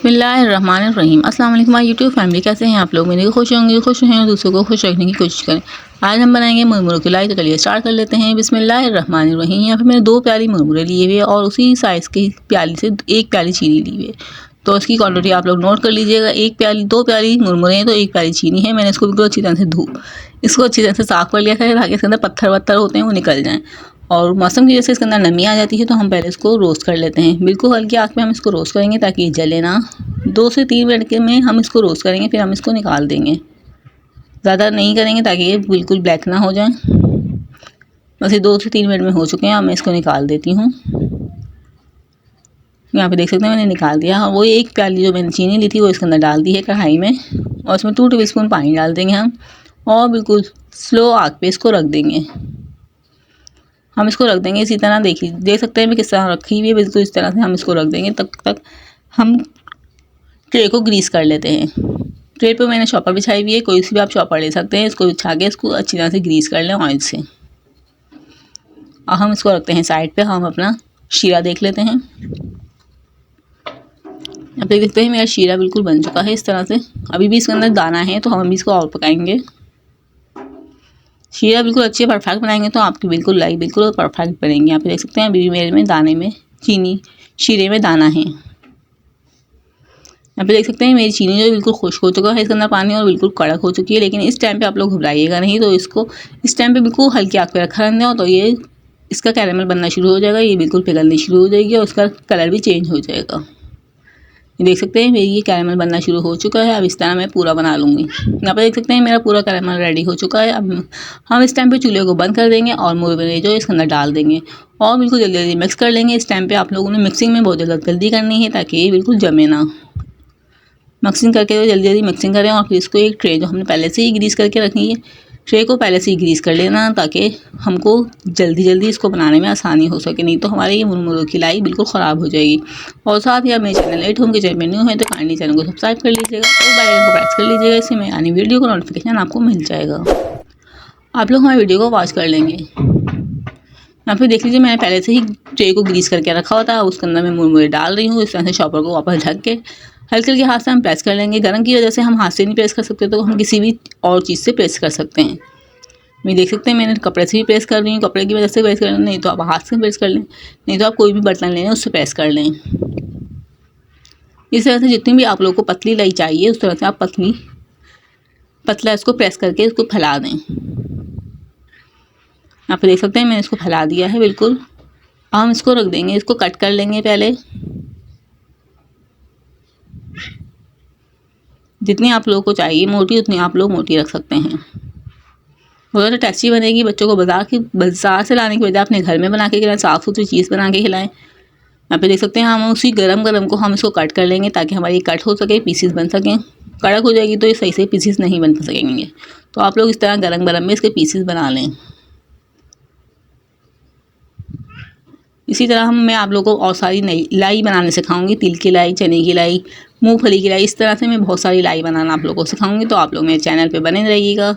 बिस्मिल्लाहिर्रहमानिर्रहीम। अस्सलाम वालेकुम माय यूट्यूब फैमिली, कैसे हैं आप लोग। मेरे खुश होंगे, खुश हैं और दूसरों को खुश रखने की कोशिश करें। आज हम बनाएंगे मुरमुरे की लाई। तो चलिए स्टार्ट कर लेते हैं। बिस्मिल्लाहिर्रहमानिर्रहीम। यहाँ पे मैंने 2 प्याली मुरमुरे लिए हुए और उसी साइज़ की प्याली से 1 प्याली चीनी ली हुई है। तो इसकी क्वांटिटी आप लोग नोट कर लीजिएगा। 2 प्याली मुरमुरे हैं तो 1 प्याली चीनी है। मैंने इसको बिल्कुल अच्छी तरह से इसको अच्छी तरह से साफ़ कर लिया था ताकि इसके अंदर पत्थर वत्थर होते हैं वो निकल जाएँ। और मौसम की वजह से इसके अंदर नमी आ जाती है, तो हम पहले इसको रोस्ट कर लेते हैं। बिल्कुल हल्की आँच पे हम इसको रोस्ट करेंगे ताकि ये जले ना। 2 से 3 मिनट के में हम इसको रोस्ट करेंगे, फिर हम इसको निकाल देंगे। ज़्यादा नहीं करेंगे ताकि ये बिल्कुल ब्लैक ना हो जाए। बस ये 2 से 3 मिनट में हो चुके हैं। अब मैं इसको निकाल देती हूँ। यहाँ पे देख सकते हैं मैंने निकाल दिया। और वो 1 प्याली जो मैंने चीनी ली थी वो इसके अंदर डाल दी है कढ़ाई में, और उसमें 2 टेबलस्पून पानी डाल देंगे हम, और बिल्कुल स्लो आँच पे इसको रख देंगे। हम इसको रख देंगे इसी तरह। देख सकते हैं मैं किस तरह रखी हुई है। बिल्कुल इस तरह से हम इसको रख देंगे। तब तक हम ट्रे को ग्रीस कर लेते हैं। ट्रे पे मैंने चॉपर बिछाई हुई है, कोई सी भी आप चॉपर ले सकते हैं। इसको बिछा के इसको अच्छी तरह से ग्रीस कर लें ऑयल से। और हम इसको रखते हैं साइड पे। हम अपना शीरा देख लेते हैं। अब देख सकते हैं मेरा शीरा बिल्कुल बन चुका है इस तरह से। अभी भी इसके अंदर दाना है तो हम अभी इसको और पकाएंगे। शीरा बिल्कुल अच्छे परफेक्ट बनाएंगे तो आपकी बिल्कुल लाई बिल्कुल परफेक्ट बनेंगी। यहाँ पे देख सकते हैं अभी भी मेरे में दाने में चीनी शीरे में दाना है। यहाँ पे देख सकते हैं मेरी चीनी जो बिल्कुल खुश्क हो चुका है इसके अंदर पानी, और बिल्कुल कड़क हो चुकी है। लेकिन इस टाइम पे आप लोग घबराइएगा नहीं। तो इसको इस टाइम पे बिल्कुल हल्की आँच पे रखा रहने हो, तो ये इसका कैरेमल बनना शुरू हो जाएगा। ये बिल्कुल पिघलनी शुरू हो जाएगी और उसका कलर भी चेंज हो जाएगा। ये देख सकते हैं मेरी ये कैरेमल बनना शुरू हो चुका है। अब इस तरह मैं पूरा बना लूँगी। यहाँ पर देख सकते हैं मेरा पूरा कैरेमल रेडी हो चुका है। अब हम इस टाइम पे चूल्हे को बंद कर देंगे और मुरमुरे जो इसके अंदर डाल देंगे और बिल्कुल जल्दी जल्दी मिक्स कर लेंगे। इस टाइम पे आप लोगों ने मिक्सिंग में बहुत ज़्यादा जल्दी करनी है ताकि ये बिल्कुल जमे ना। मिक्सिंग करके जल्दी जल्दी मिक्सिंग करें। और फिर इसको एक ट्रे जो हमने पहले से ही ग्रीस करके रखी है, ट्रे को पहले से ही ग्रीस कर लेना ताकि हमको जल्दी जल्दी इसको बनाने में आसानी हो सके। नहीं तो हमारी ये मुरमुरों की लाई बिल्कुल ख़राब हो जाएगी। और साथ ही आप मेरे चैनल एट होम किचन में न्यू है तो काइंडली चैनल को सब्सक्राइब कर लीजिएगा और बेल आइकन को प्रेस कर लीजिएगा। इससे मैं आने वीडियो को नोटिफिकेशन आपको मिल जाएगा। आप लोग हमारी वीडियो को वॉच कर लेंगे। यहाँ पे देख लीजिए मैंने पहले से ही ट्रे को ग्रीस करके रखा हुआ था। उसके अंदर मैं मुरमुरे डाल रही हूँ। इस तरह से चॉपर को वापस ढक के हल्के हल्के हाथ से हम प्रेस कर लेंगे। गर्म की वजह से हम हाथ से नहीं प्रेस कर सकते, तो हम किसी भी और चीज़ से प्रेस कर सकते हैं। मैं देख सकते हैं मैंने कपड़े से भी प्रेस कर रही हूँ। कपड़े की वजह से प्रेस कर लें, नहीं तो आप हाथ से प्रेस कर लें, नहीं तो आप कोई भी बर्तन लें उससे प्रेस कर लें। इस तरह से जितनी भी आप लोगों को पतली लाई चाहिए उस तरह से आप पतला इसको प्रेस करके इसको फैला दें। यहाँ पे देख सकते हैं मैंने इसको फैला दिया है बिल्कुल। हम इसको रख देंगे, इसको कट कर लेंगे पहले। जितनी आप लोगों को चाहिए मोटी उतनी आप लोग मोटी रख सकते हैं। बहुत ज़्यादा टेस्टी बनेगी। बच्चों को बाज़ार से लाने की बजाय अपने घर में बना के खिलाएं, साफ़ सुथरी चीज़ बना के खिलाएं। यहाँ पे देख सकते हैं हम उसी गरम को हम इसको कट कर लेंगे ताकि हमारी कट हो सके, पीसीस बन सकें। कड़क हो जाएगी तो ये सही से पीसीस नहीं बन सकेंगे। तो आप लोग इस तरह गरम में इसके पीसीस बना लें। इसी तरह मैं आप लोगों को और सारी नई लाई बनाने सिखाऊंगी। तिल की लाई, चने की लाई, मूंगफली की लाई, इस तरह से मैं बहुत सारी लाई बनाना आप लोगों को सिखाऊंगी। तो आप लोग मेरे चैनल पे बने रहिएगा।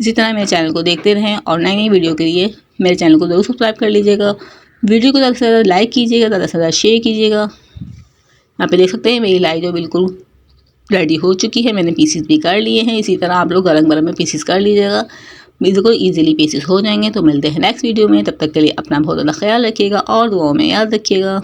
इसी तरह मेरे चैनल को देखते रहें और नई नई वीडियो के लिए मेरे चैनल को ज़रूर सब्सक्राइब कर लीजिएगा। वीडियो को ज़्यादा से ज़्यादा लाइक कीजिएगा, ज़्यादा से ज़्यादा शेयर कीजिएगा। यहाँ पे देख सकते हैं मेरी लाई जो बिल्कुल रेडी हो चुकी है। मैंने पीसीस भी कर लिए हैं। इसी तरह आप लोग गरम में पीसीस कर लीजिएगा, बिल्कुल ईजिली पीसेस हो जाएंगे। तो मिलते हैं नेक्स्ट वीडियो में। तब तक के लिए अपना बहुत ज़्यादा ख्याल रखिएगा और दुआओं में याद रखिएगा।